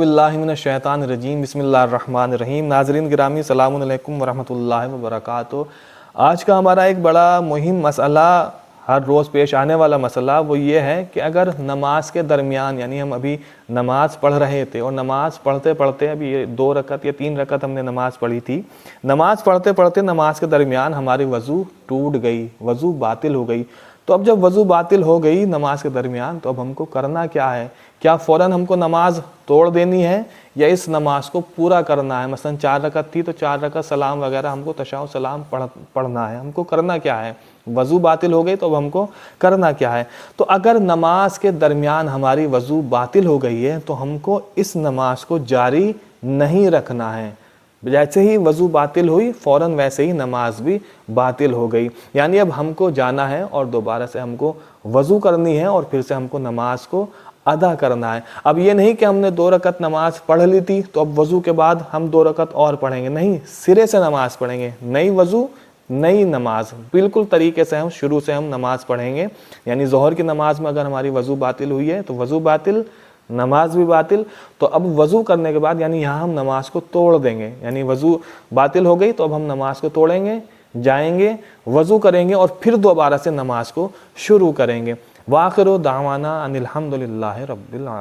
बिस्मिल्लाहिर्रहमानिर्रहीम बिस्मिल्लाहिर्रहमानिर्रहीम। नाज़रीन गिरामी सलाम अलैकुम वरहमतुल्लाहि वबरकातुहू। आज का हमारा एक बड़ा मुहिम मसला, हर रोज़ पेश आने वाला मसला, वो ये है कि अगर नमाज के दरमियान, यानी हम अभी नमाज पढ़ रहे थे और नमाज पढ़ते पढ़ते अभी ये 2 रकत या 3 रकत हमने नमाज पढ़ी थी, नमाज पढ़ते पढ़ते नमाज के दरमियान हमारी वज़ू टूट गई, वज़ू बातिल हो गई। तो अब जब वज़ू बातिल हो गई नमाज के दरमियान, तो अब हमको करना क्या है? क्या फ़ौरन हमको नमाज तोड़ देनी है या इस नमाज को पूरा करना है? मसलन 4 रकत थी तो 4 रकत सलाम वगैरह हमको तशहुद सलाम पढ़ना है। हमको करना क्या है? वज़ू बातिल हो गई तो अब हमको करना क्या है? तो अगर नमाज के दरमियान हमारी वज़ू बातिल हो गई है तो हमको इस नमाज को जारी नहीं रखना है। जैसे ही वज़ू बातिल हुई फ़ौरन वैसे ही नमाज भी बातिल हो गई। यानी अब हमको जाना है और दोबारा से हमको वज़ू करनी है और फिर से हमको नमाज को अदा करना है। अब ये नहीं कि हमने 2 रकत नमाज पढ़ ली थी तो अब वज़ू के बाद हम 2 रकत और पढ़ेंगे, नहीं, सिरे से नमाज पढ़ेंगे। नई वज़ू नई नमाज, बिल्कुल तरीके से हम शुरू से हम नमाज पढ़ेंगे। यानी ज़ोहर की नमाज में अगर हमारी वज़ू बातिल हुई है तो वज़ू बातिल, नमाज भी बातिल। तो अब वज़ू करने के बाद यानी यहाँ हम नमाज को तोड़ देंगे। यानी वज़ू बातिल हो गई तो अब हम नमाज को तोड़ेंगे, जाएंगे, वज़ू करेंगे और फिर दोबारा से नमाज को शुरू करेंगे। वाखिरु दावाना अनिल हम्दुलिल्लाहि रब्बिल आलमीन।